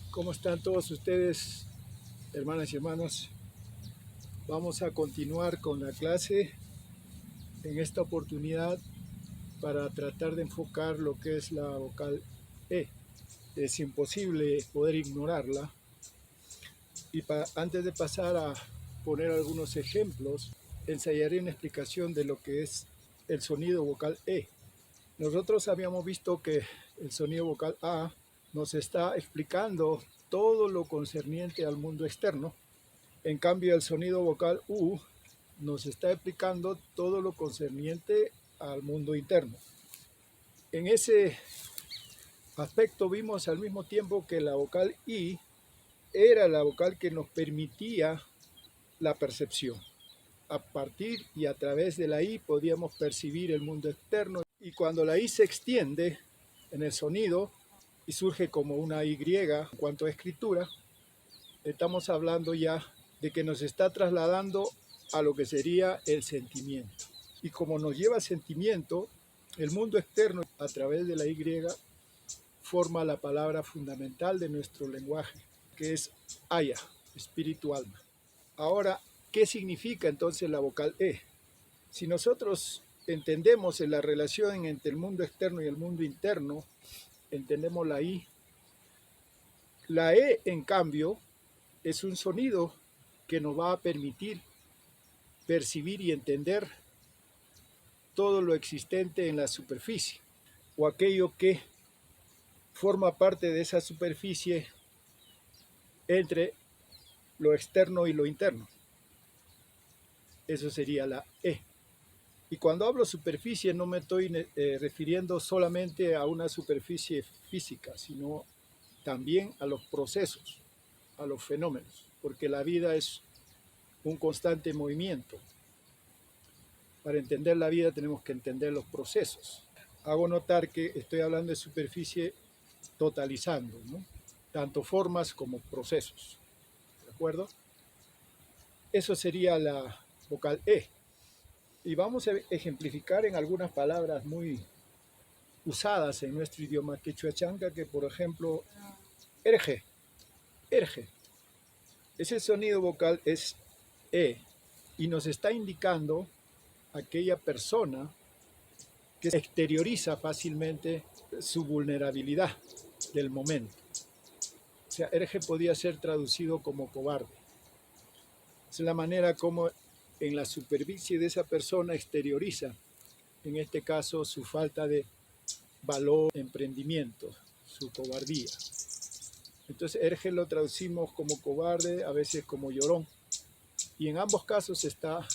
¿Cómo están todos ustedes, hermanas y hermanos? Vamos a continuar con la clase en esta oportunidad para tratar de enfocar lo que es la vocal E. Es imposible poder ignorarla. Y antes de pasar a poner algunos ejemplos, ensayaré una explicación de lo que es el sonido vocal E. Nosotros habíamos visto que el sonido vocal A nos está explicando todo lo concerniente al mundo externo. En cambio, el sonido vocal U nos está explicando todo lo concerniente al mundo interno. En ese aspecto vimos al mismo tiempo que la vocal I era la vocal que nos permitía la percepción. A partir y a través de la I podíamos percibir el mundo externo, y cuando la I se extiende en el sonido y surge como una Y en cuanto a escritura, estamos hablando ya de que nos está trasladando a lo que sería el sentimiento. Y como nos lleva sentimiento, el mundo externo a través de la Y forma la palabra fundamental de nuestro lenguaje, que es Aya, espíritu alma. Ahora, ¿qué significa entonces la vocal E? Si nosotros entendemos en la relación entre el mundo externo y el mundo interno, entendemos la I. La E, en cambio, es un sonido que nos va a permitir percibir y entender todo lo existente en la superficie, o aquello que forma parte de esa superficie entre lo externo y lo interno. Eso sería la E. Y cuando hablo superficie no me estoy refiriendo solamente a una superficie física, sino también a los procesos, a los fenómenos, porque la vida es un constante movimiento. Para entender la vida tenemos que entender los procesos. Hago notar que estoy hablando de superficie totalizando, ¿no? Tanto formas como procesos. ¿De acuerdo? Eso sería la vocal E. Y vamos a ejemplificar en algunas palabras muy usadas en nuestro idioma quechua chanca, que por ejemplo, erge. Ese sonido vocal es E y nos está indicando aquella persona que exterioriza fácilmente su vulnerabilidad del momento. O sea, erge podía ser traducido como cobarde. Es la manera como en la superficie de esa persona exterioriza, en este caso, su falta de valor, emprendimiento, su cobardía. Entonces, erge lo traducimos como cobarde, a veces como llorón. Y en ambos casos está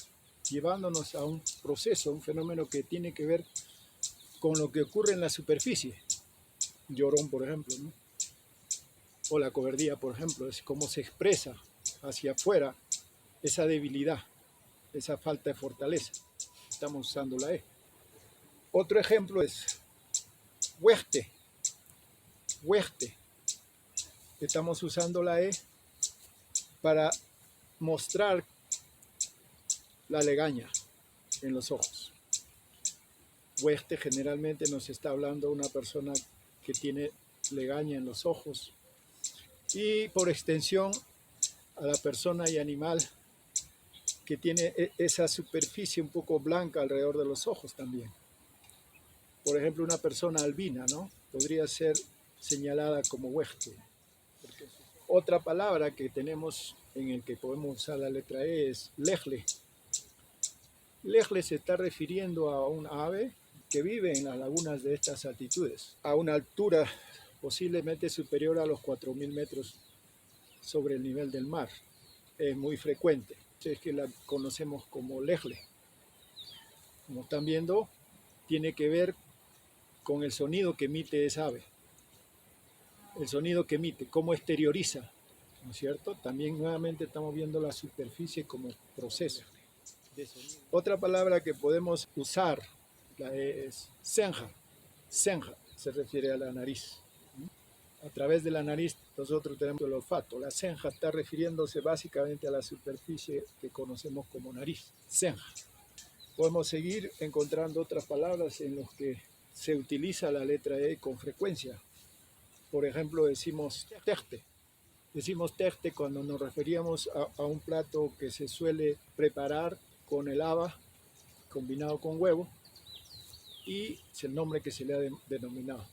llevándonos a un proceso, un fenómeno que tiene que ver con lo que ocurre en la superficie. Llorón, por ejemplo, ¿no? O la cobardía, por ejemplo, es cómo se expresa hacia afuera esa debilidad, esa falta de fortaleza. Estamos usando la E. Otro ejemplo es hueste. Estamos usando la E para mostrar la legaña en los ojos. Hueste generalmente nos está hablando una persona que tiene legaña en los ojos, y por extensión a la persona y animal que tiene esa superficie un poco blanca alrededor de los ojos también. Por ejemplo, una persona albina, ¿no? Podría ser señalada como hueste. Otra palabra que tenemos en el que podemos usar la letra E es lejle. Lejle se está refiriendo a un ave que vive en las lagunas de estas altitudes, a una altura posiblemente superior a los 4.000 metros sobre el nivel del mar. Es muy frecuente, es que la conocemos como lejle. Como están viendo, tiene que ver con el sonido que emite esa ave. El sonido que emite, cómo exterioriza, ¿no es cierto? También nuevamente estamos viendo la superficie como proceso de sonido. Otra palabra que podemos usar es senja. Senja se refiere a la nariz. A través de la nariz nosotros tenemos el olfato. La senja está refiriéndose básicamente a la superficie que conocemos como nariz. Senja. Podemos seguir encontrando otras palabras en las que se utiliza la letra E con frecuencia. Por ejemplo, decimos terte. Decimos terte cuando nos referíamos a un plato que se suele preparar con el haba combinado con huevo, y es el nombre que se le ha denominado,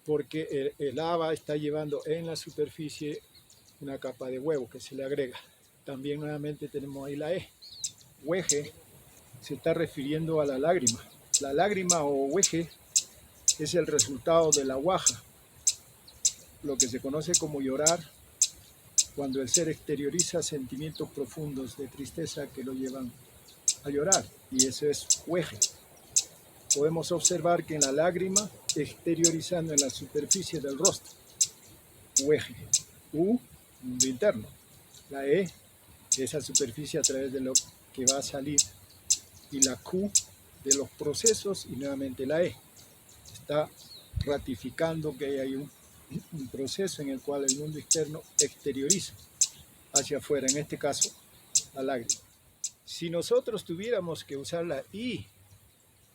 porque el haba está llevando en la superficie una capa de huevo que se le agrega. También nuevamente tenemos ahí la E. Hueje se está refiriendo a la lágrima. La lágrima o hueje es el resultado de la huaja, lo que se conoce como llorar, cuando el ser exterioriza sentimientos profundos de tristeza que lo llevan a llorar, y eso es hueje. Podemos observar que en la lágrima, exteriorizando en la superficie del rostro, hueje. U, mundo interno. La E, esa superficie a través de lo que va a salir, y la Q, de los procesos, y nuevamente la E. Está ratificando que hay un proceso en el cual el mundo externo exterioriza hacia afuera, en este caso, la lágrima. Si nosotros tuviéramos que usar la I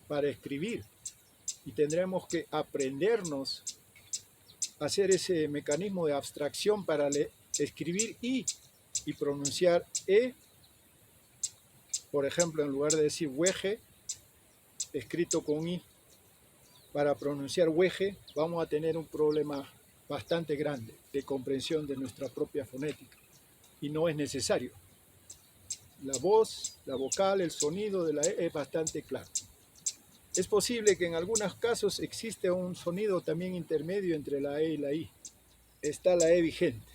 para escribir, y tendremos que aprendernos a hacer ese mecanismo de abstracción para escribir I y pronunciar E, por ejemplo, en lugar de decir hueje, escrito con I, para pronunciar hueje, vamos a tener un problema bastante grande de comprensión de nuestra propia fonética, y no es necesario. La voz, la vocal, el sonido de la E es bastante claro. Es posible que en algunos casos existe un sonido también intermedio entre la E y la I. Está la E vigente,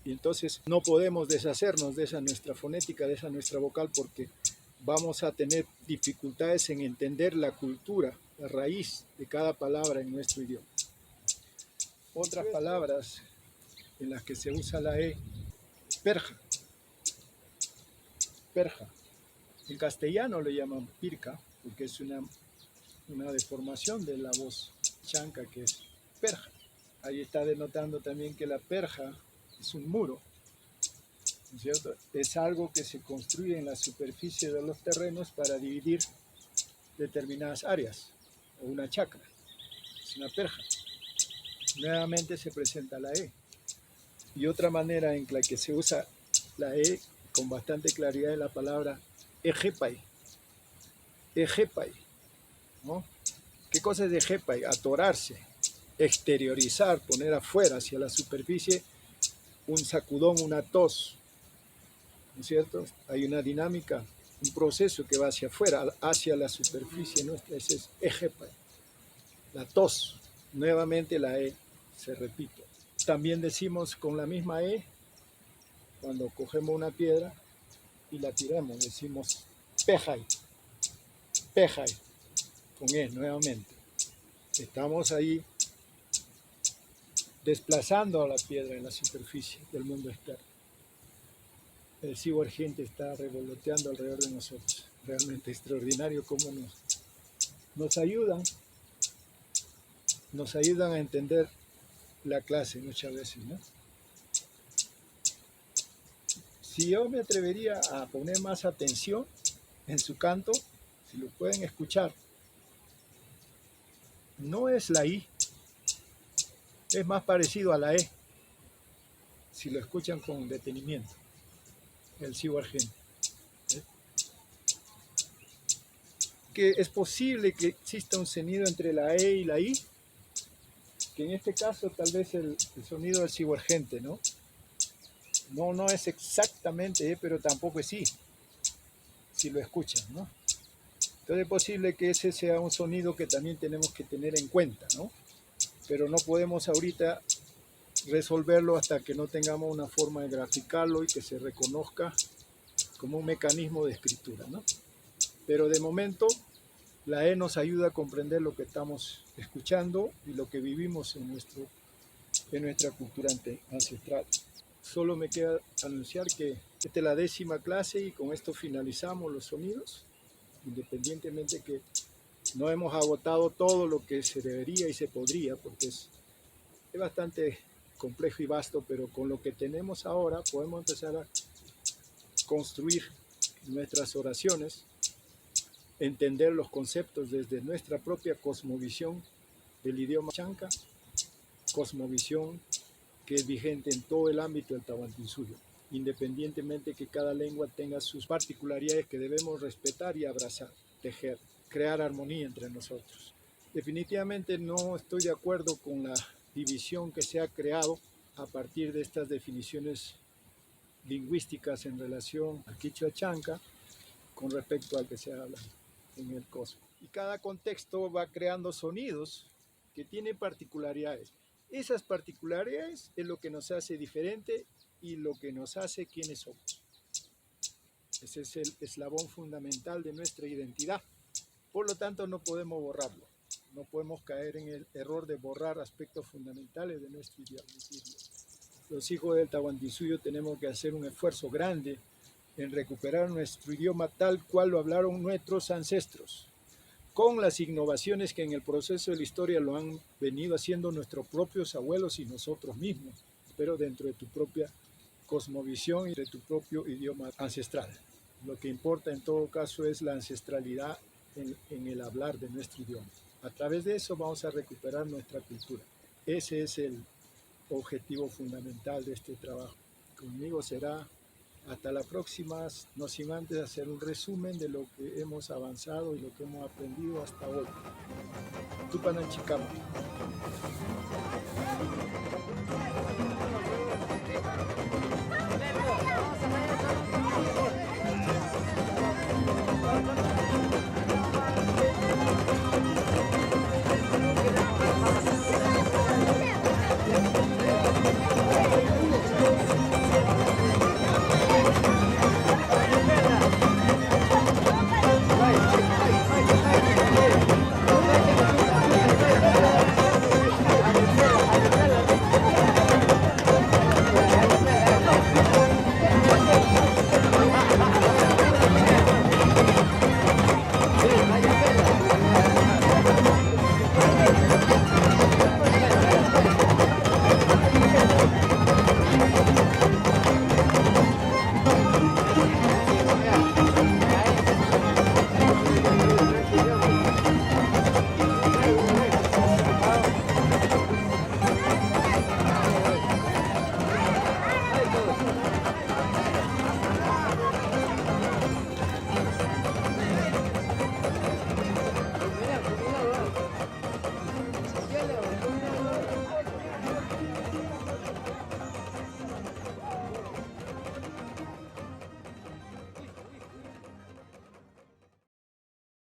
y entonces no podemos deshacernos de esa nuestra fonética, de esa nuestra vocal, porque vamos a tener dificultades en entender la cultura, la raíz de cada palabra en nuestro idioma. Otras palabras en las que se usa la E, perja. Perja. En castellano le llaman pirca, porque es una deformación de la voz chanca, que es perja. Ahí está denotando también que la perja es un muro, ¿no es cierto? Es algo que se construye en la superficie de los terrenos para dividir determinadas áreas, o una chacra. Es una perja. Nuevamente se presenta la E. Y otra manera en la que se usa la E con bastante claridad es la palabra ejepai. Ejepai, ¿no? ¿Qué cosa es ejepai? Atorarse, exteriorizar, poner afuera, hacia la superficie, un sacudón, una tos, ¿no es cierto? Hay una dinámica, un proceso que va hacia afuera, hacia la superficie nuestra. Ese es ejepai. La tos, nuevamente la E se repite. También decimos con la misma E, cuando cogemos una piedra y la tiramos, decimos pejai, pejai, con E nuevamente. Estamos ahí desplazando a la piedra en la superficie del mundo externo. El cibergente está revoloteando alrededor de nosotros. Realmente extraordinario cómo nos ayudan a entender la clase muchas veces, ¿no? Si yo me atrevería a poner más atención en su canto, si lo pueden escuchar, no es la I, es más parecido a la E, si lo escuchan con detenimiento, el cibergente. Que es posible que exista un sonido entre la E y la I, que en este caso tal vez el sonido del cibergente, ¿no? No es exactamente E, pero tampoco es I, si lo escuchan, ¿no? Entonces es posible que ese sea un sonido que también tenemos que tener en cuenta, ¿no? Pero no podemos ahorita resolverlo hasta que no tengamos una forma de graficarlo y que se reconozca como un mecanismo de escritura, ¿no? Pero de momento la E nos ayuda a comprender lo que estamos escuchando y lo que vivimos en nuestra cultura ancestral. Solo me queda anunciar que esta es la 10ª clase y con esto finalizamos los sonidos, independientemente que no hemos agotado todo lo que se debería y se podría, porque es bastante complejo y vasto, pero con lo que tenemos ahora podemos empezar a construir nuestras oraciones, entender los conceptos desde nuestra propia cosmovisión del idioma chanca, cosmovisión que es vigente en todo el ámbito del Tahuantinsuyo, independientemente que cada lengua tenga sus particularidades que debemos respetar y abrazar, tejer, crear armonía entre nosotros. Definitivamente no estoy de acuerdo con la división que se ha creado a partir de estas definiciones lingüísticas en relación al quichua chanca con respecto al que se habla en el cosmos. Y cada contexto va creando sonidos que tienen particularidades. Esas particularidades es lo que nos hace diferente y lo que nos hace quienes somos. Ese es el eslabón fundamental de nuestra identidad. Por lo tanto, no podemos borrarlo. No podemos caer en el error de borrar aspectos fundamentales de nuestro idioma. Los hijos del Tahuantinsuyo tenemos que hacer un esfuerzo grande en recuperar nuestro idioma tal cual lo hablaron nuestros ancestros, con las innovaciones que en el proceso de la historia lo han venido haciendo nuestros propios abuelos y nosotros mismos, pero dentro de tu propia cosmovisión y de tu propio idioma ancestral. Lo que importa en todo caso es la ancestralidad en el hablar de nuestro idioma. A través de eso vamos a recuperar nuestra cultura. Ese es el objetivo fundamental de este trabajo. Conmigo será hasta la próxima, no sin antes hacer un resumen de lo que hemos avanzado y lo que hemos aprendido hasta hoy. Tupananchikama.